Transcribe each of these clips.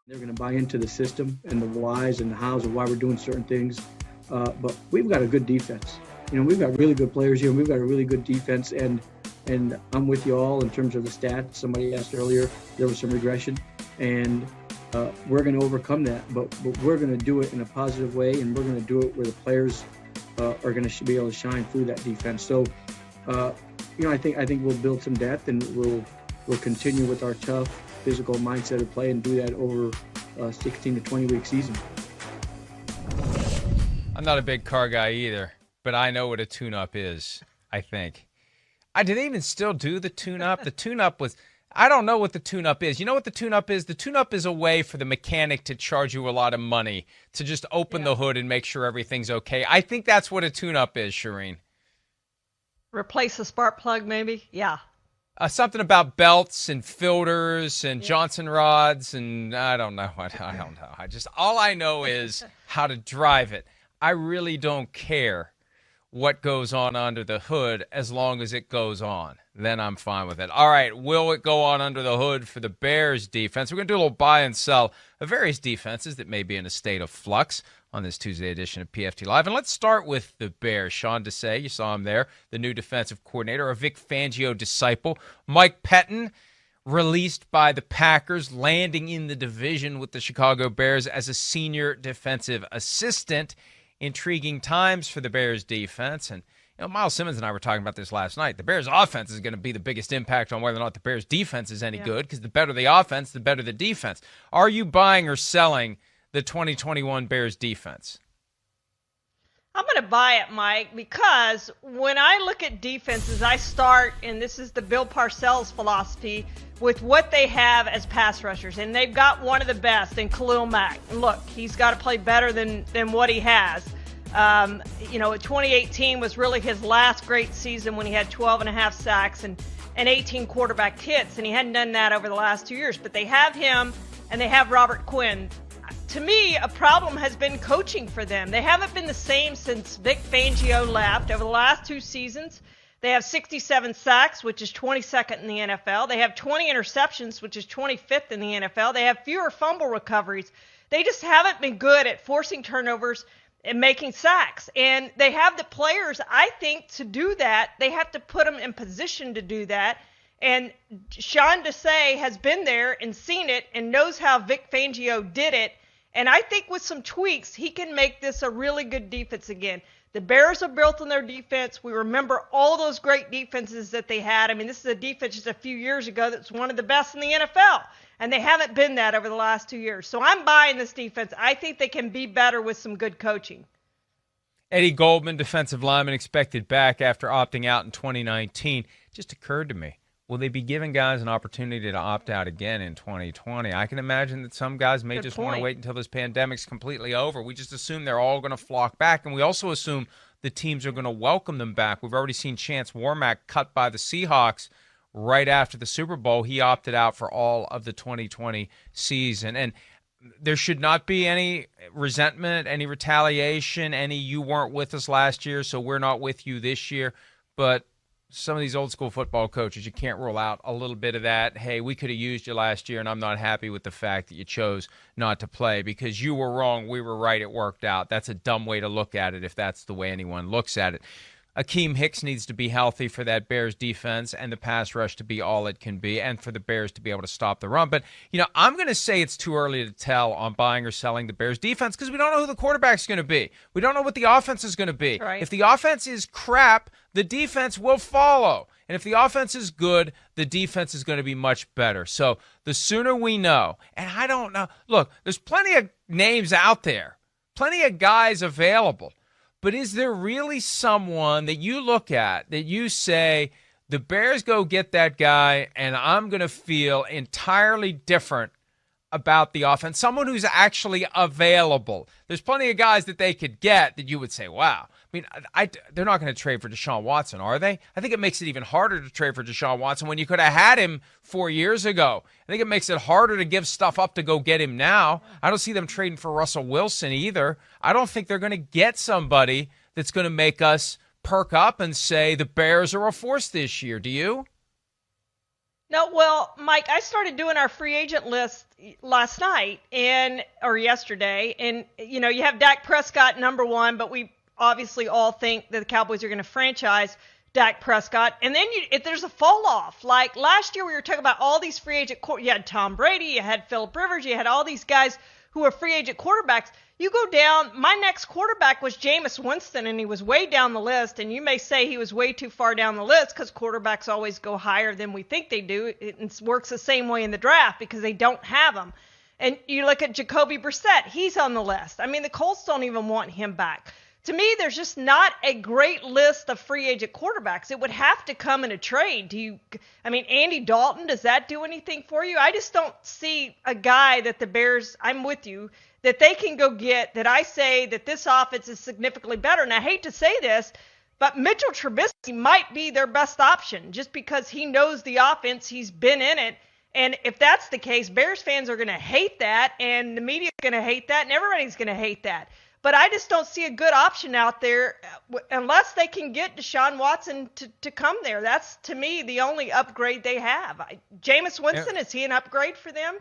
They're going to buy into the system and the whys and the hows of why we're doing certain things. But we've got a good defense. We've got really good players here, and we've got a really good defense. And I'm with you all in terms of the stats. Somebody asked earlier, there was some regression, and we're going to overcome that. But we're going to do it in a positive way, and we're going to do it where the players are going to be able to shine through that defense. So, I think we'll build some depth, and we'll continue with our tough physical mindset of play and do that over a 16 to 20 week season. I'm not a big car guy either, but I know what a tune-up is, I think. Do they even still do the tune-up? The tune-up was, I don't know what the tune-up is. You know what the tune-up is? The tune-up is a way for the mechanic to charge you a lot of money to just open the hood and make sure everything's okay. I think that's what a tune-up is, Shireen. Replace the spark plug, maybe? Yeah. Something about belts and filters and Johnson rods, and I don't know. I don't know. All I know is how to drive it. I really don't care what goes on under the hood as long as it goes on. Then I'm fine with it. All right, will it go on under the hood for the Bears defense? We're going to do a little buy and sell of various defenses that may be in a state of flux on this Tuesday edition of PFT Live. And let's start with the Bears. Sean Desai, you saw him there, the new defensive coordinator, a Vic Fangio disciple. Mike Pettin, released by the Packers, landing in the division with the Chicago Bears as a senior defensive assistant. Intriguing times for the Bears defense. And Miles Simmons and I were talking about this last night. The Bears offense is going to be the biggest impact on whether or not the Bears defense is any good, because the better the offense, the better the defense. Are you buying or selling the 2021 Bears defense? I'm going to buy it, Mike, because when I look at defenses, I start, and this is the Bill Parcells philosophy, with what they have as pass rushers. And they've got one of the best in Khalil Mack. And look, he's got to play better than what he has. 2018 was really his last great season when he had 12 and a half sacks and 18 quarterback hits, and he hadn't done that over the last 2 years. But they have him, and they have Robert Quinn. To me, a problem has been coaching for them. They haven't been the same since Vic Fangio left. Over the last 2 seasons, they have 67 sacks, which is 22nd in the NFL. They have 20 interceptions, which is 25th in the NFL. They have fewer fumble recoveries. They just haven't been good at forcing turnovers and making sacks. And they have the players, I think, to do that. They have to put them in position to do that. And Sean Desai has been there and seen it and knows how Vic Fangio did it. And I think with some tweaks, he can make this a really good defense again. The Bears are built on their defense. We remember all those great defenses that they had. I mean, this is a defense just a few years ago that's one of the best in the NFL. And they haven't been that over the last 2 years. So I'm buying this defense. I think they can be better with some good coaching. Eddie Goldman, defensive lineman, expected back after opting out in 2019. It just occurred to me, will they be giving guys an opportunity to opt out again in 2020? I can imagine that some guys may just want to wait until this pandemic's completely over. We just assume they're all going to flock back, and we also assume the teams are going to welcome them back. We've already seen Chance Warmack cut by the Seahawks right after the Super Bowl. He opted out for all of the 2020 season. And there should not be any resentment, any retaliation, any you weren't with us last year, so we're not with you this year. But some of these old school football coaches, you can't rule out a little bit of that. Hey, we could have used you last year, and I'm not happy with the fact that you chose not to play because you were wrong, we were right, it worked out. That's a dumb way to look at it if that's the way anyone looks at it. Akeem Hicks needs to be healthy for that Bears defense and the pass rush to be all it can be and for the Bears to be able to stop the run. But, I'm going to say it's too early to tell on buying or selling the Bears defense because we don't know who the quarterback's going to be. We don't know what the offense is going to be. Right. If the offense is crap, the defense will follow. And if the offense is good, the defense is going to be much better. So the sooner we know, and I don't know. Look, there's plenty of names out there, plenty of guys available. But is there really someone that you look at that you say, the Bears go get that guy and I'm going to feel entirely different about the offense? Someone who's actually available. There's plenty of guys that they could get that you would say, wow. I mean, they're not going to trade for Deshaun Watson, are they? I think it makes it even harder to trade for Deshaun Watson when you could have had him 4 years ago. I think it makes it harder to give stuff up to go get him now. I don't see them trading for Russell Wilson either. I don't think they're going to get somebody that's going to make us perk up and say the Bears are a force this year. Do you? No, well, Mike, I started doing our free agent list last night or yesterday, and you have Dak Prescott number one, but we obviously all think that the Cowboys are going to franchise Dak Prescott, and then if there's a fall off, like last year we were talking about all these free agent, you had Tom Brady, you had Phillip Rivers, you had all these guys who are free agent quarterbacks. You go down, my next quarterback was Jameis Winston, and he was way down the list, and you may say he was way too far down the list because quarterbacks always go higher than we think they do. It works the same way in the draft because they don't have them. And you look at Jacoby Brissett, he's on the list. I mean, the Colts don't even want him back. To me, there's just not a great list of free agent quarterbacks. It would have to come in a trade. Andy Dalton, does that do anything for you? I just don't see a guy that the Bears, I'm with you, that they can go get, that I say that this offense is significantly better. And I hate to say this, but Mitchell Trubisky might be their best option just because he knows the offense. He's been in it. And if that's the case, Bears fans are going to hate that, and the media is going to hate that, and everybody's going to hate that. But I just don't see a good option out there unless they can get Deshaun Watson to come there. That's, to me, the only upgrade they have. Jameis Winston, is he an upgrade for them?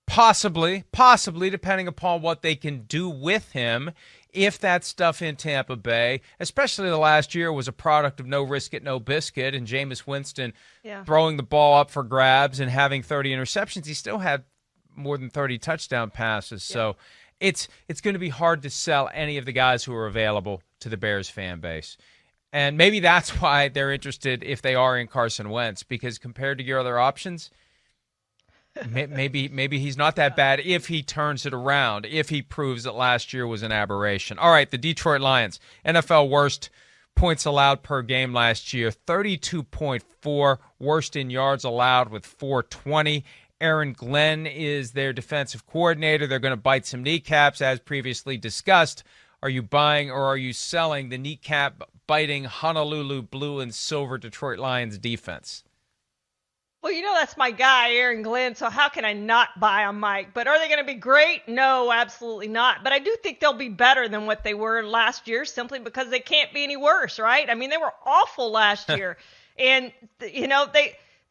Possibly, depending upon what they can do with him. If that stuff in Tampa Bay, especially the last year, was a product of no risk it, no biscuit, and Jameis Winston throwing the ball up for grabs and having 30 interceptions, he still had more than 30 touchdown passes. Yeah. So it's going to be hard to sell any of the guys who are available to the Bears fan base. And maybe that's why they're interested if they are in Carson Wentz, because compared to your other options, maybe he's not that bad if he turns it around, if he proves that last year was an aberration. All right, the Detroit Lions, NFL worst points allowed per game last year, 32.4, worst in yards allowed with 420. Aaron Glenn is their defensive coordinator. They're going to bite some kneecaps, as previously discussed. Are you buying or are you selling the kneecap-biting Honolulu blue and silver Detroit Lions defense? Well, that's my guy, Aaron Glenn, so how can I not buy him, Mike? But are they going to be great? No, absolutely not. But I do think they'll be better than what they were last year simply because they can't be any worse, right? I mean, they were awful last year. And,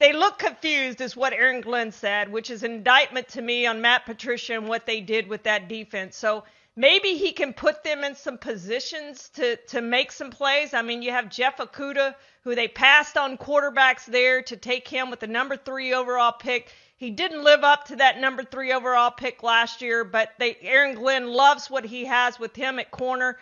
they look confused, is what Aaron Glenn said, which is an indictment to me on Matt Patricia and what they did with that defense. So maybe he can put them in some positions to make some plays. I mean, you have Jeff Okudah, who they passed on quarterbacks there to take him with the number 3 overall pick. He didn't live up to that number 3 overall pick last year, but Aaron Glenn loves what he has with him at corner.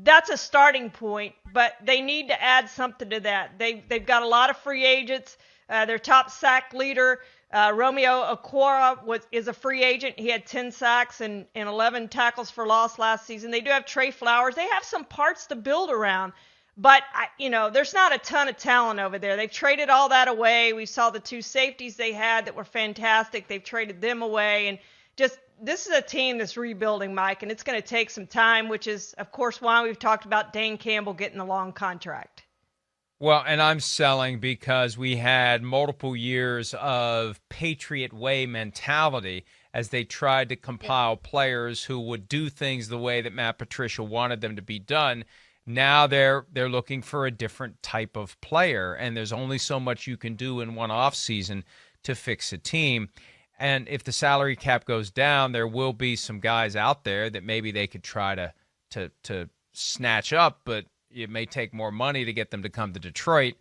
That's a starting point, but they need to add something to that. They've got a lot of free agents. Their top sack leader, Romeo Okwara, is a free agent. He had 10 sacks and 11 tackles for loss last season. They do have Trey Flowers. They have some parts to build around, but there's not a ton of talent over there. They've traded all that away. We saw the 2 safeties they had that were fantastic. They've traded them away, and this is a team that's rebuilding, Mike, and it's going to take some time, which is, of course, why we've talked about Dan Campbell getting a long contract. Well, and I'm selling because we had multiple years of Patriot Way mentality as they tried to compile players who would do things the way that Matt Patricia wanted them to be done. Now they're looking for a different type of player, and there's only so much you can do in one offseason to fix a team. And if the salary cap goes down, there will be some guys out there that maybe they could try to snatch up, but it may take more money to get them to come to Detroit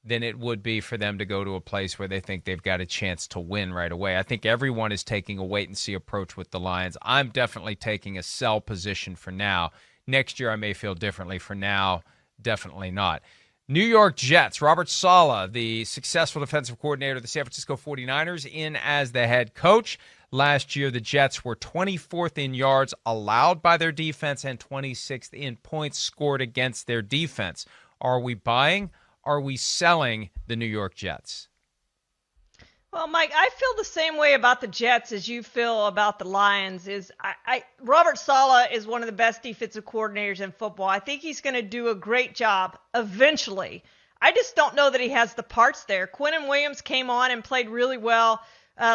than it would be for them to go to a place where they think they've got a chance to win right away. I think everyone is taking a wait-and-see approach with the Lions. I'm definitely taking a sell position for now. Next year I may feel differently. For now, definitely not. New York Jets, Robert Saleh, the successful defensive coordinator of the San Francisco 49ers, in as the head coach. Last year, the Jets were 24th in yards allowed by their defense and 26th in points scored against their defense. Are we buying? Are we selling the New York Jets? Well, Mike, I feel the same way about the Jets as you feel about the Lions. Robert Saleh is one of the best defensive coordinators in football. I think he's going to do a great job eventually. I just don't know that he has the parts there. Quinnen Williams came on and played really well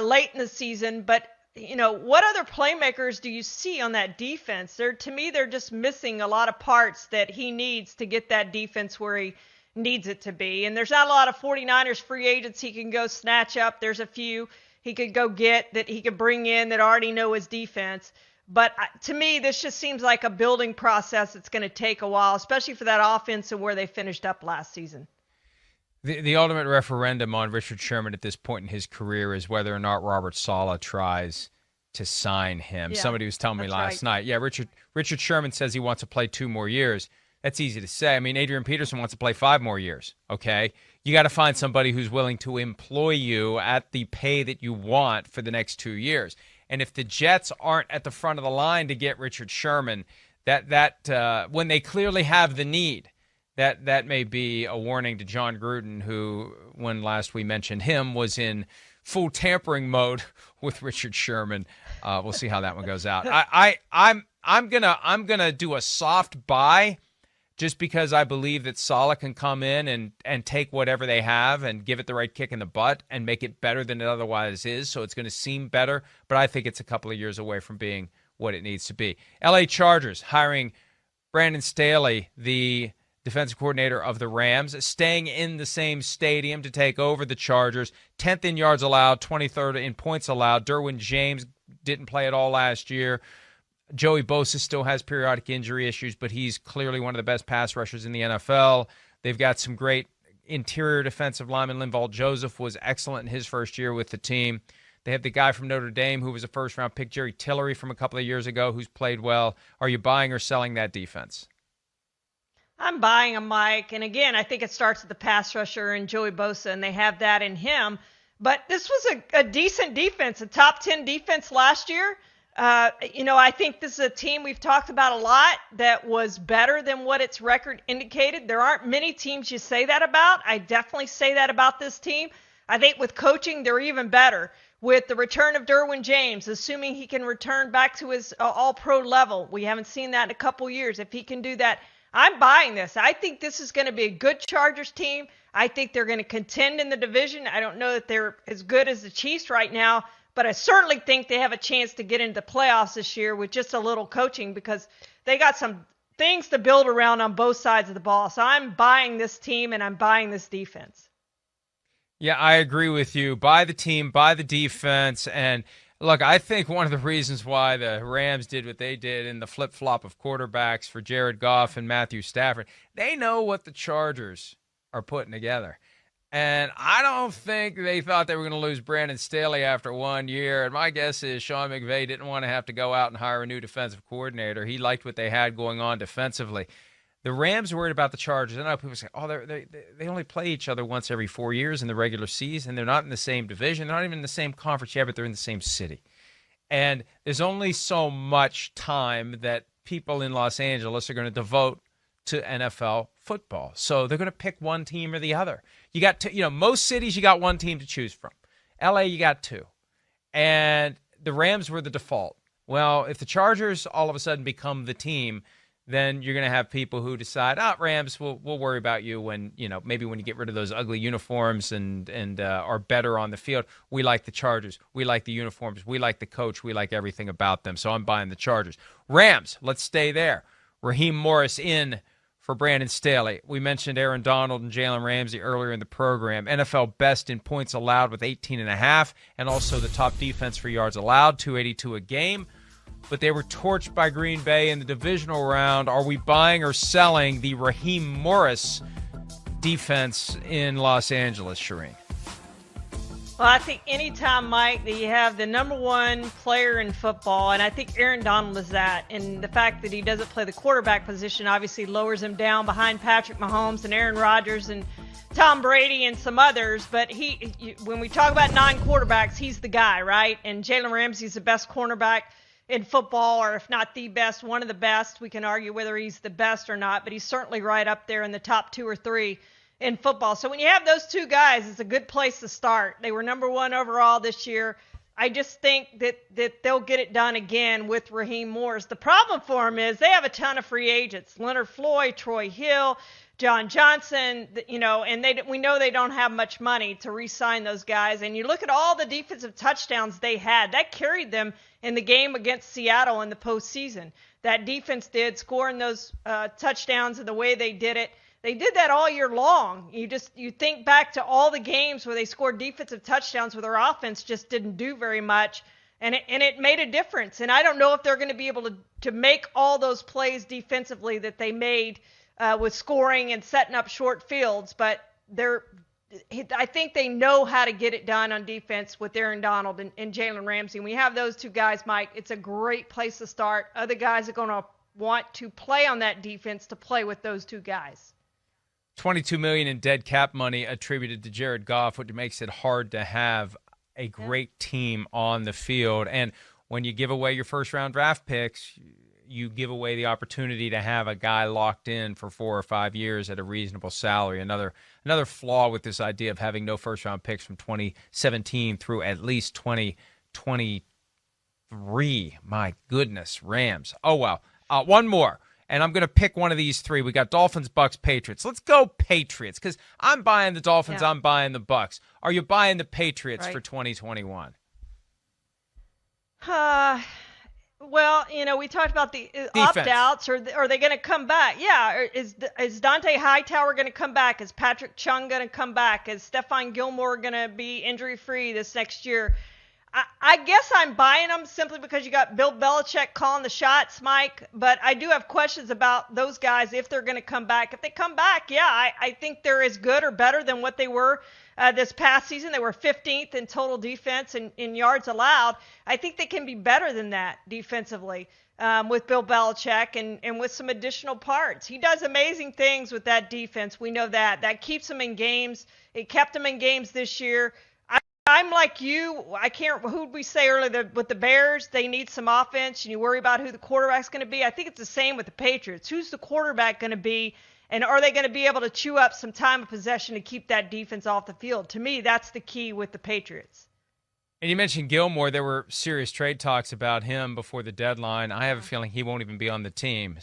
late in the season, but what other playmakers do you see on that defense? To me, they're just missing a lot of parts that he needs to get that defense where he needs it to be. And there's not a lot of 49ers free agents he can go snatch up. There's a few he could go get that he could bring in that already know his defense. But to me, this just seems like a building process that's going to take a while, especially for that offense and where they finished up last season. The ultimate referendum on Richard Sherman at this point in his career is whether or not Robert Saleh tries to sign him. Yeah, somebody was telling me last night, Richard Sherman says he wants to play 2 more years. That's easy to say. I mean, Adrian Peterson wants to play 5 more years, okay? You got to find somebody who's willing to employ you at the pay that you want for the next 2 years. And if the Jets aren't at the front of the line to get Richard Sherman, that when they clearly have the need, that may be a warning to John Gruden, who, when last we mentioned him, was in full tampering mode with Richard Sherman. We'll see how that one goes out. I'm gonna do a soft buy, just because I believe that Saleh can come in and take whatever they have and give it the right kick in the butt and make it better than it otherwise is. So it's going to seem better, but I think it's a couple of years away from being what it needs to be. LA Chargers hiring Brandon Staley, the defensive coordinator of the Rams, staying in the same stadium to take over the Chargers. 10th in yards allowed, 23rd in points allowed. Derwin James didn't play at all last year. Joey Bosa still has periodic injury issues, but he's clearly one of the best pass rushers in the NFL. They've got some great interior defensive linemen. Linval Joseph was excellent in his first year with the team. They have the guy from Notre Dame who was a first-round pick, Jerry Tillery, from a couple of years ago, who's played well. Are you buying or selling that defense? I'm buying a Mike. And again, I think it starts with the pass rusher and Joey Bosa, and they have that in him. But this was a decent defense, a top 10 defense last year. I think this is a team we've talked about a lot that was better than what its record indicated. There aren't many teams you say that about. I definitely say that about this team. I think with coaching, they're even better. With the return of Derwin James, assuming he can return back to his all-pro level. We haven't seen that in a couple years. If he can do that, I'm buying this. I think this is going to be a good Chargers team. I think they're going to contend in the division. I don't know that they're as good as the Chiefs right now, but I certainly think they have a chance to get into the playoffs this year with just a little coaching, because they got some things to build around on both sides of the ball. So I'm buying this team and I'm buying this defense. Yeah, I agree with you. Buy the team, buy the defense. And look, I think one of the reasons why the Rams did what they did in the flip-flop of quarterbacks for Jared Goff and Matthew Stafford, they know what the Chargers are putting together. And I don't think they thought they were going to lose Brandon Staley after 1 year. And my guess is Sean McVay didn't want to have to go out and hire a new defensive coordinator. He liked what they had going on defensively. The Rams were worried about the Chargers. I know people say, they only play each other once every 4 years in the regular season. They're not in the same division. They're not even in the same conference yet, but they're in the same city. And there's only so much time that people in Los Angeles are going to devote to NFL football. So they're going to pick one team or the other. You got most cities, you got one team to choose from. LA, you got 2. And the Rams were the default. Well, if the Chargers all of a sudden become the team, then you're going to have people who decide, Rams, we'll worry about you when, maybe when you get rid of those ugly uniforms and are better on the field. We like the Chargers. We like the uniforms. We like the coach. We like everything about them. So I'm buying the Chargers. Rams, let's stay there. Raheem Morris in for Brandon Staley. We mentioned Aaron Donald and Jalen Ramsey earlier in the program. NFL best in points allowed with 18.5, and also the top defense for yards allowed, 282 a game. But they were torched by Green Bay in the divisional round. Are we buying or selling the Raheem Morris defense in Los Angeles, Shireen? Well, I think anytime, Mike, that you have the number one player in football, and I think Aaron Donald is that, and the fact that he doesn't play the quarterback position obviously lowers him down behind Patrick Mahomes and Aaron Rodgers and Tom Brady and some others. But when we talk about non-quarterbacks, he's the guy, right? And Jalen Ramsey's the best cornerback in football, or if not the best, one of the best. We can argue whether he's the best or not, but he's certainly right up there in the top 2 or 3 in football. So when you have those two guys, it's a good place to start. They were number 1 overall this year. I just think that they'll get it done again with Raheem Morris. The problem for them is they have a ton of free agents. Leonard Floyd, Troy Hill, John Johnson, and we know they don't have much money to re-sign those guys. And you look at all the defensive touchdowns they had, that carried them in the game against Seattle in the postseason. That defense did, scoring those touchdowns and the way they did it. They did that all year long. You think back to all the games where they scored defensive touchdowns where their offense just didn't do very much, and it made a difference. And I don't know if they're going to be able to make all those plays defensively that they made with scoring and setting up short fields, but I think they know how to get it done on defense with Aaron Donald and Jalen Ramsey. And we have those two guys, Mike. It's a great place to start. Other guys are going to want to play on that defense to play with those two guys. $22 million in dead cap money attributed to Jared Goff, which makes it hard to have a great team on the field. And when you give away your first-round draft picks, you give away the opportunity to have a guy locked in for 4 or 5 years at a reasonable salary. Another flaw with this idea of having no first-round picks from 2017 through at least 2023. My goodness, Rams. Oh, well. One more. And I'm going to pick one of these three. We got Dolphins, Bucks, Patriots. Let's go Patriots, because I'm buying the Dolphins. Yeah. I'm buying the Bucks. Are you buying the Patriots for 2021? Well, we talked about the opt-outs. Are they going to come back? Yeah. Is Dante Hightower going to come back? Is Patrick Chung going to come back? Is Stephon Gilmore going to be injury-free this next year? I guess I'm buying them simply because you got Bill Belichick calling the shots, Mike. But I do have questions about those guys if they're going to come back. If they come back, yeah, I think they're as good or better than what they were this past season. They were 15th in total defense and in yards allowed. I think they can be better than that defensively with Bill Belichick and with some additional parts. He does amazing things with that defense. We know that. That keeps them in games. It kept them in games this year. I'm like you. Who did we say earlier with the Bears? They need some offense, and you worry about who the quarterback's going to be. I think it's the same with the Patriots. Who's the quarterback going to be, and are they going to be able to chew up some time of possession to keep that defense off the field? To me, that's the key with the Patriots. And you mentioned Gilmore. There were serious trade talks about him before the deadline. I have a feeling he won't even be on the team.